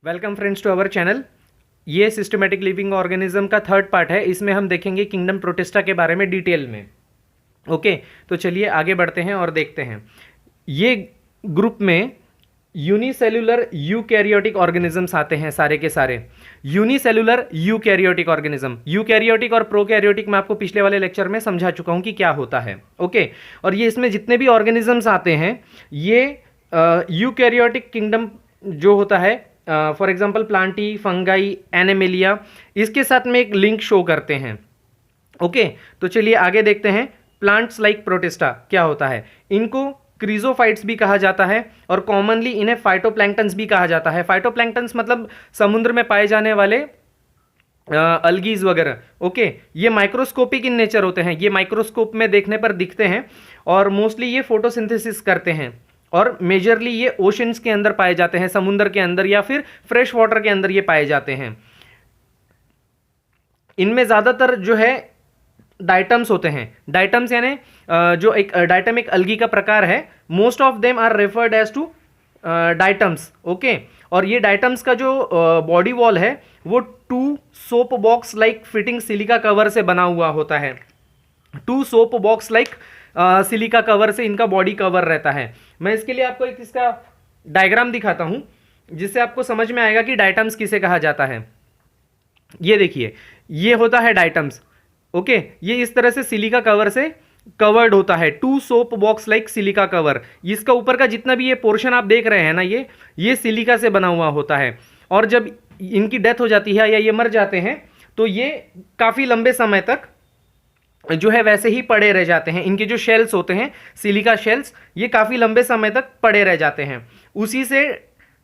Welcome friends to our channel. ये systematic living organism का third part है। इसमें हम देखेंगे किंगडम प्रोटिस्टा के बारे में डिटेल में। ओके, तो चलिए आगे बढ़ते हैं और देखते हैं। ये ग्रुप में यूनिसेल्युलर यूकैरियोटिक ऑर्गेनिजम्स आते हैं, सारे के सारे यूनिसेल्युलर यूकैरियोटिक ऑर्गेनिज्म। यूकैरियोटिक और प्रोकैरियोटिक मैं आपको पिछले वाले लेक्चर में समझा चुका हूं कि क्या होता है। ओके, और ये इसमें जितने भी ऑर्गेनिजम्स आते हैं ये यूकैरियोटिक किंगडम जो होता है, for example Plantae, fungi, animalia, इसके साथ में एक लिंक शो करते हैं। ओके, तो चलिए आगे देखते हैं। प्लांट्स लाइक प्रोटिस्टा क्या होता है? इनको क्रीजोफाइट्स भी कहा जाता है और कॉमनली इन्हें फाइटोप्लैंक्टन्स भी कहा जाता है। फाइटोप्लैंक्टन्स मतलब समुद्र में पाए जाने वाले अल्गीज वगैरह। ओके, ये माइक्रोस्कोपिक इन नेचर होते हैं, ये माइक्रोस्कोप में देखने पर दिखते हैं और मोस्टली ये फोटोसिंथेसिस करते हैं और मेजरली ये ओशंस के अंदर पाए जाते हैं, समुद्र के अंदर या फिर फ्रेश वाटर के अंदर ये पाए जाते हैं। इनमें ज़्यादातर जो है डाइटम्स होते हैं। डाइटम्स यानी जो एक डाइटम एक अलगी का प्रकार है। Most of them are referred as to diatoms. Okay, और ये डाइटम्स का जो बॉडी वॉल है वो 2 soap box like fitting silica cover से बना हुआ होता है। 2 soap box like silica cover से इनका बॉडी कवर रहता है। मैं इसके लिए आपको एक इसका डायग्राम दिखाता हूं जिससे आपको समझ में आएगा कि डाइटम्स किसे कहा जाता है। ये देखिए, ये होता है डाइटम्स। ओके, ये इस तरह से सिलिका कवर से कवर्ड होता है। 2 soap box like silica cover. इसका ऊपर का जितना भी ये पोर्शन आप देख रहे हैं ना, ये सिलिका से बना हुआ होता है। और जब इनकी डेथ हो जाती है या ये मर जाते हैं तो ये काफ़ी लंबे समय तक जो है वैसे ही पड़े रह जाते हैं। इनके जो शेल्स होते हैं, सिलिका शेल्स, ये काफ़ी लंबे समय तक पड़े रह जाते हैं। उसी से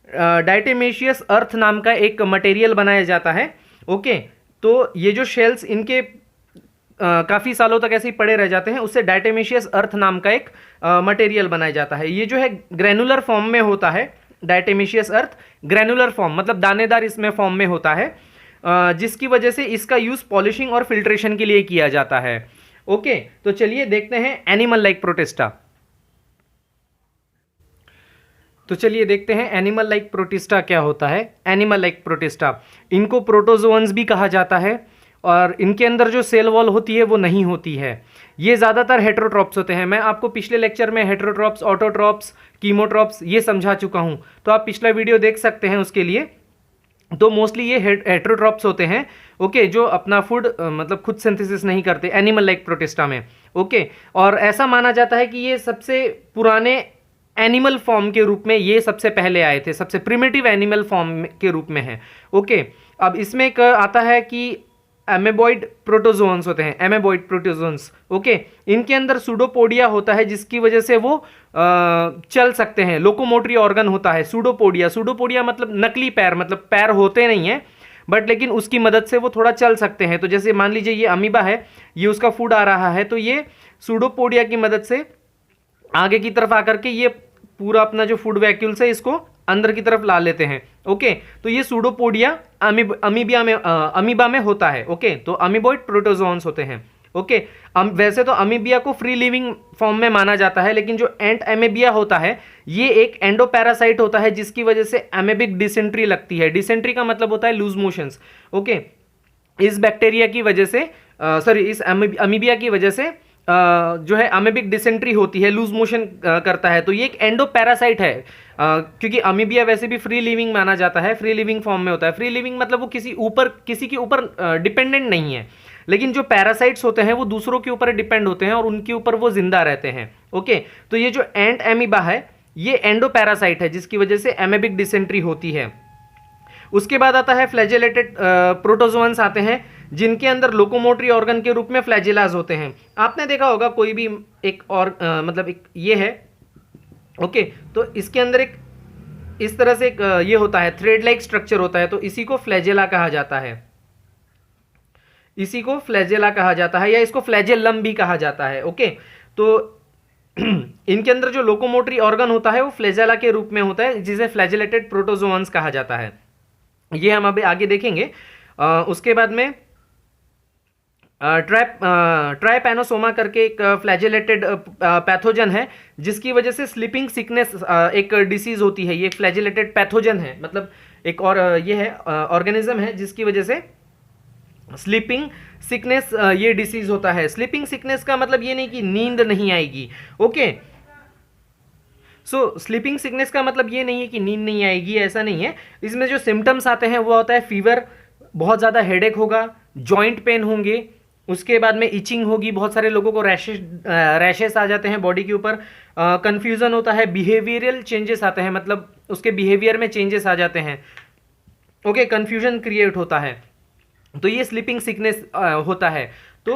डाइटेमेशियस अर्थ नाम का एक मटेरियल बनाया जाता है। ओके, तो ये जो शेल्स इनके काफ़ी सालों तक ऐसे ही पड़े रह जाते हैं, उससे डाइटेमेशियस अर्थ नाम का एक मटेरियल बनाया जाता है। ये जो है ग्रैनुलर फॉर्म में होता है। डाइटेमेशियस अर्थ ग्रैनुलर फॉर्म मतलब दानेदार इसमें फॉर्म में होता है, जिसकी वजह से इसका यूज़ पॉलिशिंग और फिल्ट्रेशन के लिए किया जाता है। ओके, तो चलिए देखते हैं एनिमल लाइक प्रोटिस्टा। तो चलिए देखते हैं एनिमल लाइक प्रोटिस्टा क्या होता है। एनिमल लाइक प्रोटिस्टा, इनको प्रोटोजोअन्स भी कहा जाता है और इनके अंदर जो सेल वॉल होती है वो नहीं होती है। ये ज़्यादातर हेटेरोट्रॉप्स होते हैं। मैं आपको पिछले लेक्चर में हेटेरोट्रॉप्स, ऑटोट्रॉप्स, कीमोट्रॉप्स ये समझा चुका हूँ, तो आप पिछला वीडियो देख सकते हैं उसके लिए। तो मोस्टली ये हेटेरोट्रॉप्स होते हैं। ओके, जो अपना फूड मतलब खुद सिंथेसिस नहीं करते एनिमल लाइक प्रोटिस्टा में। ओके, और ऐसा माना जाता है कि ये सबसे पुराने एनिमल फॉर्म के रूप में ये सबसे पहले आए थे, सबसे प्रिमिटिव एनिमल फॉर्म के रूप में है। ओके, अब इसमें एक आता है कि एमेबॉइड प्रोटोजोन्स होते हैं, एमेबॉइड प्रोटोजोन्स। ओके, इनके अंदर सूडोपोडिया होता है जिसकी वजह से वो चल सकते हैं। लोकोमोटरी ऑर्गन होता है सूडोपोडिया। सूडोपोडिया मतलब नकली पैर, मतलब पैर होते नहीं हैं बट लेकिन उसकी मदद से वो थोड़ा चल सकते हैं। तो जैसे मान लीजिए ये अमीबा है, ये उसका फूड आ रहा है तो ये सूडोपोडिया की मदद से आगे की तरफ आकर के ये पूरा अपना जो फूड वैक्यूल्स है इसको अंदर की तरफ ला लेते हैं। ओके, तो ये सूडोपोडिया अमीबा में होता है। ओके, तो अमीबॉइड प्रोटोजोन्स होते हैं। ओके, वैसे तो अमीबिया को फ्री लिविंग फॉर्म में माना जाता है, लेकिन जो एंट एमेबिया होता है ये एक एंडोपैरासाइट होता है जिसकी वजह से एमेबिक डिसेंट्री लगती है। डिसेंट्री का मतलब होता है लूज मोशंस। ओके, इस बैक्टीरिया की वजह से इस अमीबिया की वजह से जो है अमेबिक डिसेंट्री होती है, लूज मोशन करता है। तो ये एक एंडोपैरासाइट है, क्योंकि अमीबिया वैसे भी फ्री लिविंग माना जाता है, फ्री लिविंग फॉर्म में होता है। फ्री लिविंग मतलब वो किसी के ऊपर डिपेंडेंट नहीं है, लेकिन जो पैरासाइट्स होते हैं वो दूसरों के ऊपर डिपेंड होते हैं और उनके ऊपर वो जिंदा रहते हैं। ओके, तो ये जो एंट एमीबा है ये एंडोपैरासाइट है जिसकी वजह से एमेबिक डिसेंट्री होती है। उसके बाद आता है फ्लैजेलेटेड प्रोटोजोअन्स आते हैं जिनके अंदर लोकोमोटरी ऑर्गन के रूप में फ्लैजिलाज होते हैं। आपने देखा होगा कोई भी एक और मतलब एक ये है। ओके, तो इसके अंदर एक इस तरह से एक ये होता है, थ्रेड लाइक स्ट्रक्चर होता है, तो इसी को फ्लैजेला कहा जाता है। इसी को फ्लैजेला कहा जाता है या इसको फ्लैजेलम भी कहा जाता है। ओके, तो इनके अंदर जो लोकोमोटरी ऑर्गन होता है वो फ्लैजेला के रूप में होता है जिसे फ्लैजेलेटेड प्रोटोजोअन्स कहा जाता है। ये हम अभी आगे देखेंगे। उसके बाद में ट्राइपैनोसोमा करके एक फ्लैजेलेटेड पैथोजन है जिसकी वजह से स्लीपिंग सिकनेस एक डिसीज होती है। ये फ्लैजेलेटेड पैथोजन है, मतलब एक और ये है ऑर्गेनिज्म है जिसकी वजह से स्लीपिंग सिकनेस ये डिसीज होता है। स्लीपिंग सिकनेस का मतलब ये नहीं कि नींद नहीं आएगी, ओके। सो स्लीपिंग सिकनेस का मतलब ये नहीं है कि नींद नहीं आएगी, ऐसा नहीं है। इसमें जो सिम्टम्स आते हैं वो होता है फीवर, बहुत ज़्यादा हेडेक होगा, जॉइंट पेन होंगे, उसके बाद में इचिंग होगी, बहुत सारे लोगों को रैशेस आ जाते हैं बॉडी के ऊपर, कंफ्यूजन होता है, बिहेवियरल चेंजेस आते हैं, मतलब उसके बिहेवियर में चेंजेस आ जाते हैं, ओके, कंफ्यूजन क्रिएट होता है। तो ये स्लीपिंग सिकनेस होता है। तो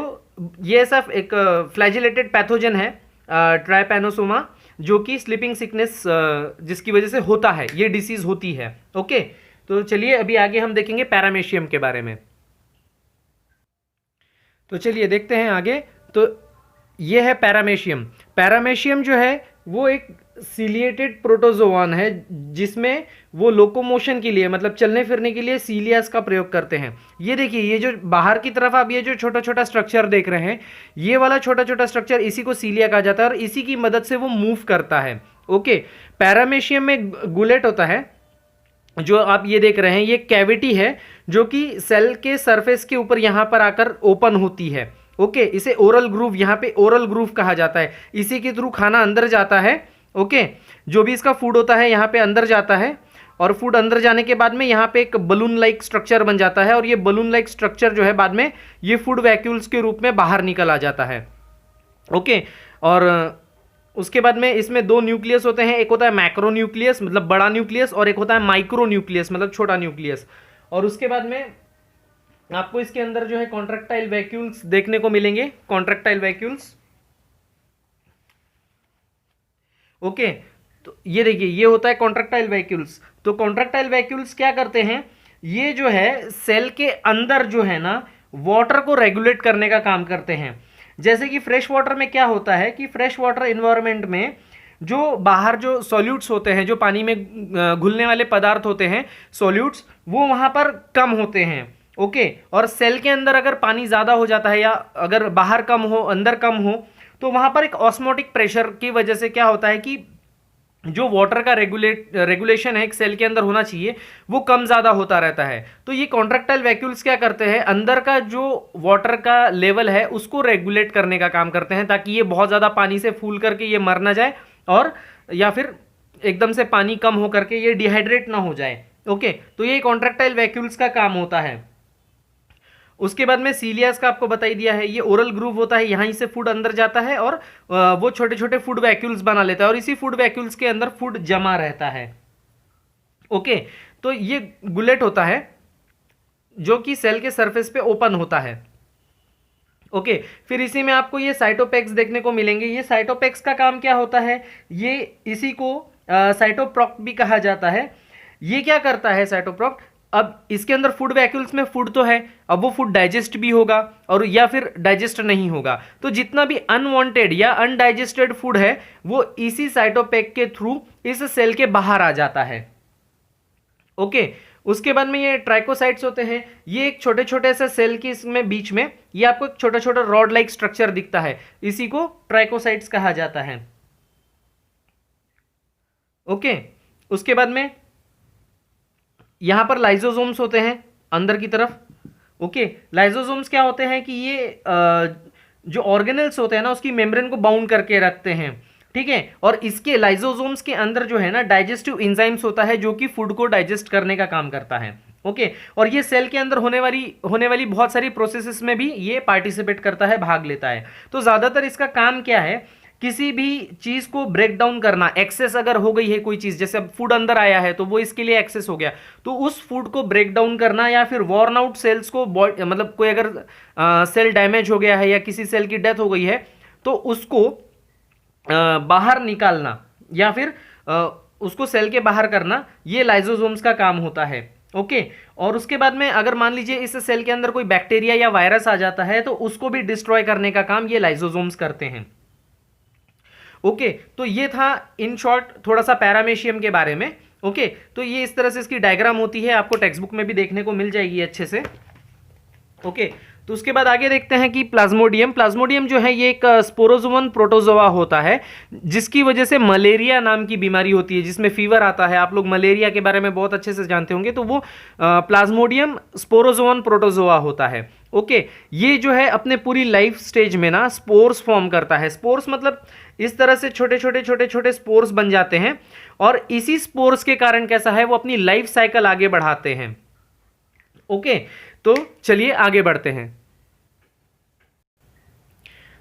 ये सब एक फ्लैजिलेटेड पैथोजन है ट्राइपैनोसोमा, जो कि स्लीपिंग सिकनेस जिसकी वजह से होता है, ये डिसीज होती है, ओके। तो चलिए अभी आगे हम देखेंगे पैरामेशियम के बारे में। तो चलिए देखते हैं आगे। तो ये है पैरामेशियम। पैरामेशियम जो है वो एक सीलिएटेड प्रोटोजोआन है जिसमें वो लोकोमोशन के लिए, मतलब चलने फिरने के लिए सीलियास का प्रयोग करते हैं। ये देखिए, ये जो बाहर की तरफ आप ये जो छोटा छोटा स्ट्रक्चर देख रहे हैं, ये वाला छोटा छोटा स्ट्रक्चर, इसी को सीलिया कहा जाता है और इसी की मदद से वो मूव करता है, ओके। पैरामेशियम में गुलेट होता है, जो आप ये देख रहे हैं, ये कैविटी है जो कि सेल के सरफेस के ऊपर यहाँ पर आकर ओपन होती है, ओके। इसे ओरल ग्रूव, यहाँ पे ओरल ग्रूव कहा जाता है। इसी के थ्रू खाना अंदर जाता है, ओके। जो भी इसका फूड होता है यहाँ पे अंदर जाता है और फूड अंदर जाने के बाद में यहाँ पे एक बलून लाइक स्ट्रक्चर बन जाता है और ये बलून लाइक स्ट्रक्चर जो है बाद में ये फूड वैक्यूल्स के रूप में बाहर निकल आ जाता है, ओके। और उसके बाद में इसमें दो न्यूक्लियस होते हैं, एक होता है मैक्रो न्यूक्लियस मतलब बड़ा न्यूक्लियस, और एक होता है माइक्रो न्यूक्लियस मतलब छोटा न्यूक्लियस। और उसके बाद में आपको इसके अंदर जो है कॉन्ट्रैक्टाइल वैक्यूल्स देखने को मिलेंगे, कॉन्ट्रैक्टाइल वैक्यूल्स, ओके। तो ये देखिए, ये होता है कॉन्ट्रैक्टाइल वैक्यूल्स। तो कॉन्ट्रैक्टाइल वैक्यूल्स क्या करते हैं, ये जो है सेल के अंदर जो है ना वाटर को रेगुलेट करने का काम करते हैं। जैसे कि फ्रेश वाटर में क्या होता है कि फ्रेश वाटर इन्वायरमेंट में जो बाहर जो सॉल्यूट्स होते हैं, जो पानी में घुलने वाले पदार्थ होते हैं सॉल्यूट्स, वो वहाँ पर कम होते हैं, ओके। और सेल के अंदर अगर पानी ज़्यादा हो जाता है या अगर बाहर कम हो अंदर कम हो, तो वहाँ पर एक ऑस्मोटिक प्रेशर की वजह से क्या होता है कि जो वाटर का रेगुलेशन है एक सेल के अंदर होना चाहिए, वो कम ज़्यादा होता रहता है। तो ये कॉन्ट्रैक्टाइल वैक्यूल्स क्या करते हैं, अंदर का जो वाटर का लेवल है उसको रेगुलेट करने का काम करते हैं, ताकि ये बहुत ज़्यादा पानी से फूल करके ये मर ना जाए और या फिर एकदम से पानी कम हो करके ये डिहाइड्रेट ना हो जाए, ओके। तो ये कॉन्ट्रैक्टाइल वैक्यूल्स का काम होता है। उसके बाद में सीलियास का आपको बता ही दिया है, ये ओरल ग्रूव होता है, यहीं से फूड अंदर जाता है और वो छोटे छोटे फूड वैक्यूल्स बना लेता है और इसी फूड वैक्यूल्स के अंदर फूड जमा रहता है, ओके। तो ये गुलेट होता है जो कि सेल के सरफेस पे ओपन होता है, ओके। फिर इसी में आपको ये साइटोपेक्स देखने को मिलेंगे। ये साइटोपेक्स का काम क्या होता है, ये इसी को साइटोप्रोक्ट भी कहा जाता है। ये क्या करता है साइटोप्रोक्ट, अब इसके अंदर फूड वैक्यूल्स में फूड तो है, अब वो फूड डाइजेस्ट भी होगा और या फिर डाइजेस्ट नहीं होगा, तो जितना भी अनवांटेड या अनडाइजेस्टेड फूड है वो इसी साइटोपेक के थ्रू इस सेल के बाहर आ जाता है, ओके। उसके बाद में ये ट्राइकोसाइट्स होते हैं, ये एक छोटे छोटे से सेल की इसमें बीच में ये आपको एक छोटा छोटा रॉड लाइक स्ट्रक्चर दिखता है, इसी को ट्राइकोसाइट्स कहा जाता है, ओके। उसके बाद में यहां पर लाइजोसोम्स होते हैं अंदर की तरफ, ओके। लाइजोसोम्स क्या होते हैं कि ये जो ऑर्गेनेल्स होते हैं ना उसकी मेम्ब्रेन को बाउंड करके रखते हैं, ठीक है। और इसके लाइजोसोम्स के अंदर जो है ना डाइजेस्टिव एंजाइम्स होता है जो कि फूड को डाइजेस्ट करने का काम करता है, ओके। और ये सेल के अंदर होने वाली बहुत सारी प्रोसेसेस में भी ये पार्टिसिपेट करता है, भाग लेता है। तो ज़्यादातर इसका काम क्या है, किसी भी चीज़ को ब्रेक डाउन करना, एक्सेस अगर हो गई है कोई चीज़, जैसे अब फूड अंदर आया है तो वो इसके लिए एक्सेस हो गया, तो उस फूड को ब्रेक डाउन करना या फिर वॉर्न आउट सेल्स को, मतलब कोई अगर सेल डैमेज हो गया है या किसी सेल की डेथ हो गई है तो उसको बाहर निकालना या फिर उसको सेल के बाहर करना, ये लाइजोसोम्स का काम होता है, ओके। और उसके बाद में अगर मान लीजिए इस सेल के अंदर कोई बैक्टीरिया या वायरस आ जाता है तो उसको भी डिस्ट्रॉय करने का काम ये लाइजोसोम्स करते हैं, ओके। तो ये था इन शॉर्ट थोड़ा सा पैरामेशियम के बारे में, ओके। तो ये इस तरह से इसकी डायग्राम होती है, आपको टेक्स्ट बुक में भी देखने को मिल जाएगी अच्छे से, ओके। तो उसके बाद आगे देखते हैं कि प्लाज्मोडियम। प्लाज्मोडियम जो है ये एक स्पोरोजोवन प्रोटोजोआ होता है, जिसकी वजह से मलेरिया नाम की बीमारी होती है, जिसमें फीवर आता है। आप लोग मलेरिया के बारे में बहुत अच्छे से जानते होंगे, तो वो प्लाज्मोडियम स्पोरोजोवन प्रोटोजोआ होता है। ओके, ये जो है अपने पूरी लाइफ स्टेज में ना स्पोर्स फॉर्म करता है। स्पोर्स मतलब इस तरह से छोटे छोटे छोटे छोटे स्पोर्स बन जाते हैं, और इसी स्पोर्स के कारण कैसा है, वो अपनी लाइफ साइकिल आगे बढ़ाते हैं। ओके, तो चलिए आगे बढ़ते हैं।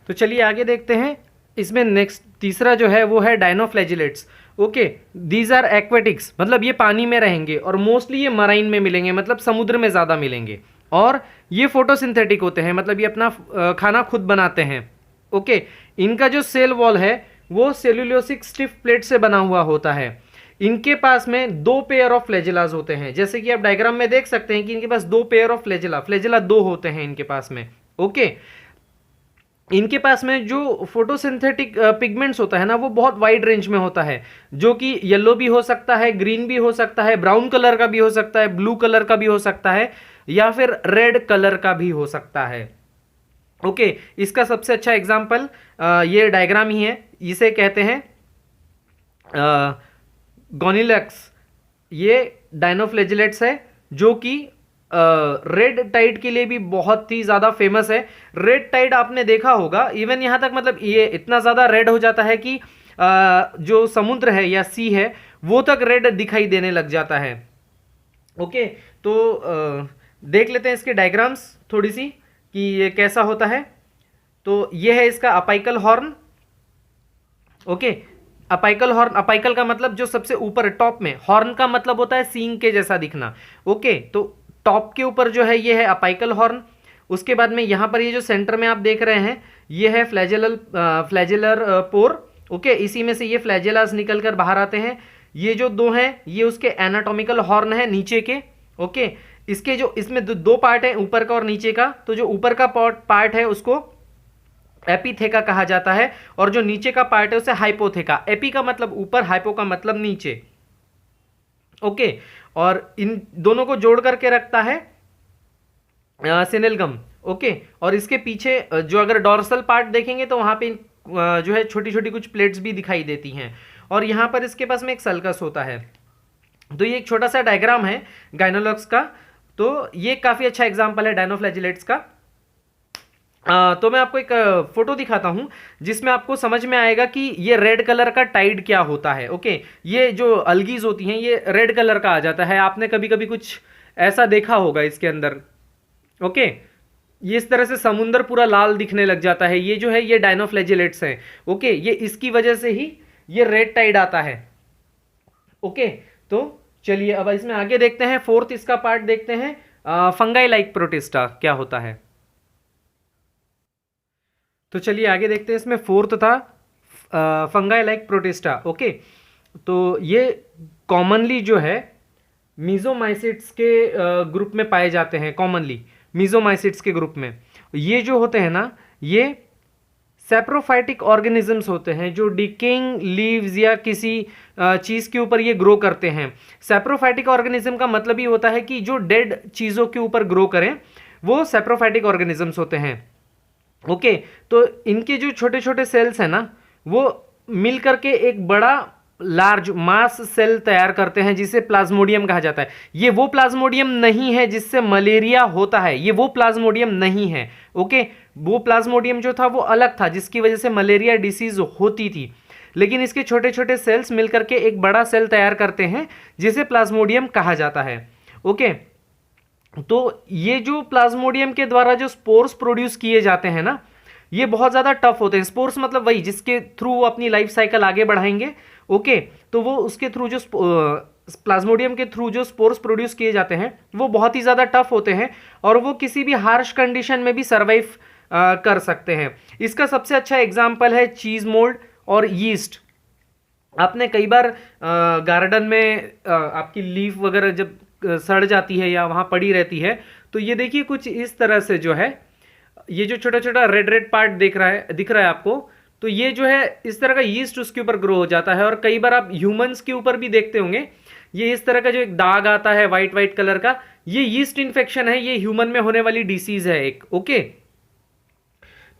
तो चलिए आगे देखते हैं। इसमें नेक्स्ट तीसरा जो है वो है dinoflagellates. Okay, these are aquatics, मतलब ये पानी में रहेंगे और मोस्टली ये मराइन में मिलेंगे, मतलब समुद्र में ज़्यादा मिलेंगे। और ये फोटोसिंथेटिक होते हैं, मतलब ये अपना खाना खुद बनाते हैं। ओके, इनका जो सेल वॉल है वो सेल्यूलोसिक स्टिफ प्लेट से बना हुआ होता है। इनके पास में 2 पेयर ऑफ फ्लैजेलास होते हैं, जैसे कि आप डायग्राम में देख सकते हैं कि इनके पास 2 पेयर ऑफ फ्लैजेला 2 होते हैं इनके पास में। ओके, इनके पास में जो फोटोसिंथेटिक पिगमेंट्स होता है ना, वो बहुत वाइड रेंज में होता है, जो कि येलो भी हो सकता है, ग्रीन भी हो सकता है, ब्राउन कलर का भी हो सकता है, ब्लू कलर का भी हो सकता है, या फिर रेड कलर का भी हो सकता है। ओके, इसका सबसे अच्छा एग्जाम्पल ये डायग्राम ही है। इसे कहते हैं गोनिलैक्स। ये डायनोफ्लैजिलेट्स है, जो कि रेड टाइड के लिए भी बहुत ही ज़्यादा फेमस है। रेड टाइड आपने देखा होगा, इवन यहाँ तक मतलब ये इतना ज़्यादा रेड हो जाता है कि जो समुद्र है या सी है वो तक रेड दिखाई देने लग जाता है। ओके, तो देख लेते हैं इसके डायग्राम्स थोड़ी सी कि ये कैसा होता है। तो ये है इसका apical horn. Okay, apical horn, apical का मतलब जो सबसे ऊपर टॉप में, हॉर्न का मतलब होता है सींग के जैसा दिखना। ओके, तो टॉप के ऊपर जो है ये है अपाइकल हॉर्न। उसके बाद में यहाँ पर ये जो सेंटर में आप देख रहे हैं ये है फ्लैजेलर पोर। ओके, इसी में से ये फ्लैजेलास निकल कर बाहर आते हैं। ये जो 2 हैं ये उसके एनाटॉमिकल हॉर्न है नीचे के। ओके, इसके जो इसमें 2 पार्ट है, ऊपर का और नीचे का। तो जो ऊपर का पार्ट है उसको एपिथेका कहा जाता है, और जो नीचे का पार्ट है उसे हाइपोथेका। एपी का मतलब ऊपर, हाइपो का मतलब नीचे। ओके, और इन दोनों को जोड़ करके रखता है सिनेलगम। ओके, और इसके पीछे जो अगर डॉर्सल पार्ट देखेंगे तो वहां पे जो है छोटी छोटी कुछ प्लेट्स भी दिखाई देती हैं, और यहाँ पर इसके पास में एक सल्कस होता है। तो ये एक छोटा सा डायग्राम है गाइनोलॉक्स का। तो ये काफ़ी अच्छा एग्जाम्पल है डायनोफ्लैजिलेट्स का। तो मैं आपको एक फोटो दिखाता हूं जिसमें आपको समझ में आएगा कि ये रेड कलर का टाइड क्या होता है। ओके, ये जो अलगीज होती हैं ये रेड कलर का आ जाता है। आपने कभी कभी कुछ ऐसा देखा होगा इसके अंदर। ओके, ये इस तरह से समुंदर पूरा लाल दिखने लग जाता है। ये जो है ये डायनोफ्लैजिलेट्स हैं। ओके, ये इसकी वजह से ही ये रेड टाइड आता है। ओके, तो चलिए अब इसमें आगे देखते हैं। फोर्थ इसका पार्ट देखते हैं, फंगाई लाइक प्रोटिस्टा क्या होता है। तो चलिए आगे देखते हैं। इसमें फोर्थ था फंगाई लाइक प्रोटिस्टा। ओके, तो ये कॉमनली जो है मीजोमाइसिट्स के ग्रुप में पाए जाते हैं। कॉमनली मीजोमाइसिट्स के ग्रुप में ये जो होते हैं ना, ये सैप्रोफाइटिक ऑर्गेनिजम्स होते हैं जो डिकेइंग लीव्स या किसी चीज़ के ऊपर ये ग्रो करते हैं। सैप्रोफाइटिक ऑर्गेनिज्म का मतलब ये होता है कि जो डेड चीज़ों के ऊपर ग्रो करें वो सैप्रोफाइटिक ऑर्गेनिजम्स होते हैं। ओके, तो इनके जो छोटे छोटे सेल्स हैं ना, वो मिल करके एक बड़ा लार्ज मास सेल तैयार करते हैं जिसे प्लाज्मोडियम कहा जाता है। ये वो प्लाज्मोडियम नहीं है जिससे मलेरिया होता है, ये वो प्लाज्मोडियम नहीं है। ओके, वो प्लाज्मोडियम जो था वो अलग था जिसकी वजह से मलेरिया डिसीज होती थी, लेकिन इसके छोटे छोटे सेल्स मिलकर के एक बड़ा सेल तैयार करते हैं जिसे प्लाज्मोडियम कहा जाता है। ओके, तो ये जो प्लाज्मोडियम के द्वारा जो स्पोर्स प्रोड्यूस किए जाते हैं ना, ये बहुत ज़्यादा टफ होते हैं। स्पोर्स मतलब वही जिसके थ्रू वो अपनी लाइफ साइकिल आगे बढ़ाएंगे। ओके, तो वो उसके थ्रू जो प्लाज्मोडियम के थ्रू जो स्पोर्स प्रोड्यूस किए जाते हैं वो बहुत ही ज़्यादा टफ होते हैं, और वो किसी भी हार्श कंडीशन में भी सर्वाइव कर सकते हैं। इसका सबसे अच्छा एग्जाम्पल है चीज़ मोल्ड और यीस्ट। आपने कई बार गार्डन में आपकी लीफ वगैरह जब सड़ जाती है या वहाँ पड़ी रहती है, तो ये देखिए कुछ इस तरह से जो है, ये जो छोटा छोटा रेड रेड पार्ट दिख रहा है आपको, तो ये जो है इस तरह का यीस्ट उसके ऊपर ग्रो हो जाता है। और कई बार आप ह्यूमंस के ऊपर भी देखते होंगे ये इस तरह का जो एक दाग आता है वाइट वाइट कलर का, ये यीस्ट इन्फेक्शन है, ये ह्यूमन में होने वाली डिसीज है एक। ओके,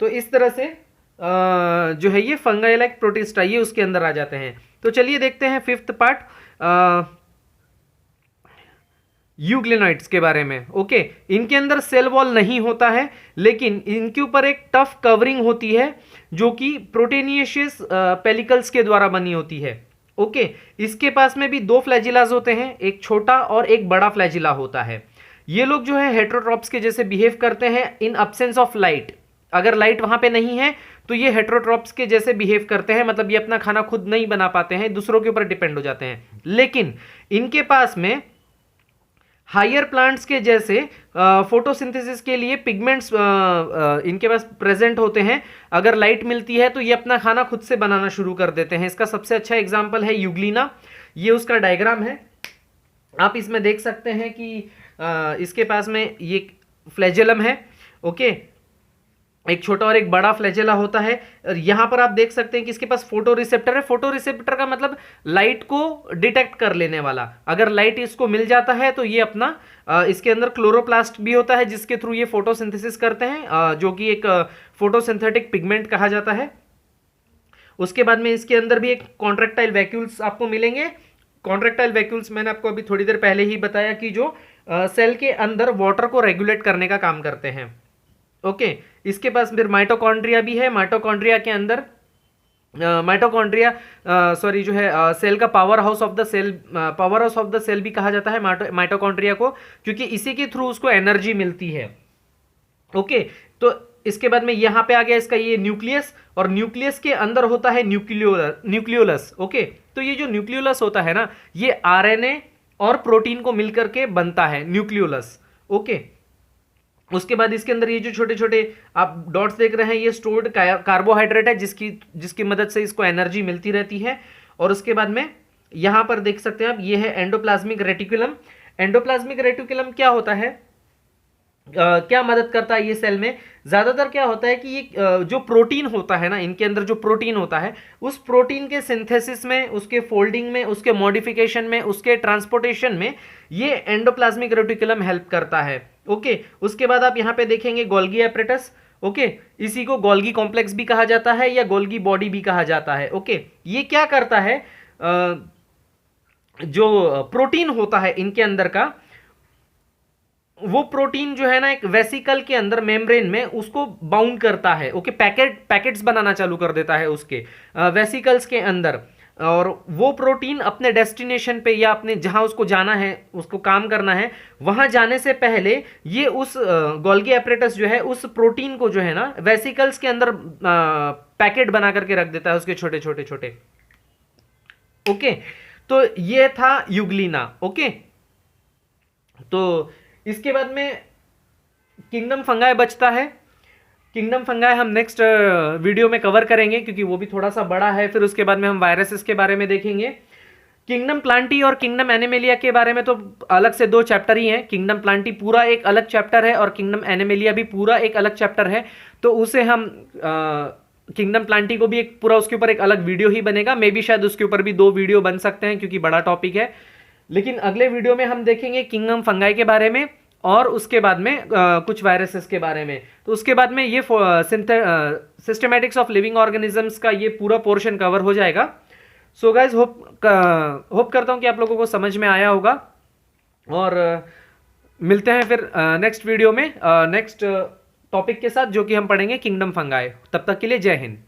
तो इस तरह से जो है ये फंगाई लाइक प्रोटिस्टा ये उसके अंदर आ जाते हैं। तो चलिए देखते हैं फिफ्थ पार्ट यूग्लिनोइड्स के बारे में। ओके, इनके अंदर सेल वॉल नहीं होता है, लेकिन इनके ऊपर एक टफ कवरिंग होती है जो कि प्रोटेनियशियस पेलिकल्स के द्वारा बनी होती है। ओके, इसके पास में भी दो फ्लैजिलाज होते हैं, एक छोटा और एक बड़ा फ्लैजिला होता है। ये लोग जो है हेट्रोट्रॉप्स के जैसे बिहेव करते हैं इन अब्सेंस ऑफ लाइट। अगर लाइट वहां पे नहीं है तो ये हेट्रोट्रॉप्स के जैसे बिहेव करते हैं, मतलब ये अपना खाना खुद नहीं बना पाते हैं, दूसरों के ऊपर डिपेंड हो जाते हैं। लेकिन इनके पास में हायर प्लांट्स के जैसे फोटोसिंथेसिस के लिए पिगमेंट्स इनके पास प्रेजेंट होते हैं। अगर लाइट मिलती है तो ये अपना खाना खुद से बनाना शुरू कर देते हैं। इसका सबसे अच्छा एग्जांपल है यूग्लिना। ये उसका डायग्राम है, आप इसमें देख सकते हैं कि इसके पास में ये फ्लैजेलम है। ओके, एक छोटा और एक बड़ा फ्लैजेला होता है। यहां पर आप देख सकते हैं कि इसके पास फोटो रिसेप्टर है। फोटो रिसेप्टर का मतलब लाइट को डिटेक्ट कर लेने वाला। अगर लाइट इसको मिल जाता है तो ये अपना इसके अंदर क्लोरोप्लास्ट भी होता है जिसके थ्रू ये फोटोसिंथेसिस करते हैं, जो कि एक फोटोसिंथेटिक पिगमेंट कहा जाता है। उसके बाद में इसके अंदर भी एक कॉन्ट्रैक्टाइल वैक्यूल्स आपको मिलेंगे। कॉन्ट्रैक्टाइल वैक्यूल्स मैंने आपको अभी थोड़ी देर पहले ही बताया कि जो सेल के अंदर वाटर को रेगुलेट करने का काम करते हैं। ओके, इसके पास फिर माइटोकॉन्ड्रिया भी है। माइटोकॉन्ड्रिया के अंदर सॉरी जो है सेल का power house of the cell भी कहा जाता है माइटोकॉन्ड्रिया को, क्योंकि इसी के थ्रू उसको एनर्जी मिलती है। ओके, तो इसके बाद में यहां पे आ गया इसका ये न्यूक्लियस, और न्यूक्लियस के अंदर होता है न्यूक्लियोलस। ओके, तो ये जो न्यूक्लियोलस होता है ना, ये आरएनए और प्रोटीन को मिलकर के बनता है न्यूक्लियोलस। ओके, उसके बाद इसके अंदर ये जो छोटे छोटे आप डॉट्स देख रहे हैं, ये स्टोर्ड कार्बोहाइड्रेट है जिसकी मदद से इसको एनर्जी मिलती रहती है। और उसके बाद में यहां पर देख सकते हैं आप, ये है एंडोप्लाज्मिक रेटिकुलम। एंडोप्लाज्मिक रेटिकुलम क्या होता है, क्या मदद करता है ये सेल में? ज्यादातर क्या होता है कि ये जो प्रोटीन होता है ना, इनके अंदर जो प्रोटीन होता है, उस प्रोटीन के सिंथेसिस में, उसके फोल्डिंग में, उसके मॉडिफिकेशन में, उसके ट्रांसपोर्टेशन में ये एंडोप्लाज्मिक रेटिकुलम हेल्प करता है। ओके, उसके बाद आप यहां पे देखेंगे गोल्गी एपरेटस। ओके, इसी को गोल्गी कॉम्प्लेक्स भी कहा जाता है या गोल्गी बॉडी भी कहा जाता है। ओके, ये क्या करता है, जो प्रोटीन होता है इनके अंदर का, वो प्रोटीन जो है ना एक वेसिकल के अंदर मेम्ब्रेन में उसको बाउंड करता है। ओके, पैकेट्स बनाना चालू कर देता है उसके वेसिकल्स के अंदर, और वो प्रोटीन अपने डेस्टिनेशन पे या अपने जहां उसको जाना है, उसको काम करना है, वहां जाने से पहले ये उस गोल्गी एपरेटस जो है उस प्रोटीन को जो है ना वेसिकल्स के अंदर पैकेट बना करके रख देता है, उसके छोटे छोटे छोटे। ओके, तो ये था यूग्लिना। ओके, तो इसके बाद में किंगडम फंगाई बचता है। किंगडम फंगाई हम नेक्स्ट वीडियो में कवर करेंगे क्योंकि वो भी थोड़ा सा बड़ा है। फिर उसके बाद में हम वायरसेस के बारे में देखेंगे। किंगडम प्लांटी और किंगडम एनिमेलिया के बारे में तो अलग से दो चैप्टर ही हैं। किंगडम प्लांटी पूरा एक अलग चैप्टर है और किंगडम एनिमेलिया भी पूरा एक अलग चैप्टर है। तो उसे हम किंगडम प्लांटी को भी एक पूरा उसके ऊपर एक अलग वीडियो ही बनेगा। मे बी शायद उसके ऊपर भी दो वीडियो बन सकते हैं क्योंकि बड़ा टॉपिक है। लेकिन अगले वीडियो में हम देखेंगे किंगडम फंगाई के बारे में और उसके बाद में कुछ वायरसेस के बारे में। तो उसके बाद में ये सिस्टमैटिक्स ऑफ लिविंग ऑर्गेनिजम्स का ये पूरा पोर्शन कवर हो जाएगा। सो गाइज होप करता हूँ कि आप लोगों को समझ में आया होगा, और मिलते हैं फिर नेक्स्ट वीडियो में नेक्स्ट टॉपिक के साथ, जो कि हम पढ़ेंगे किंगडम फंगाई। तब तक के लिए जय हिंद।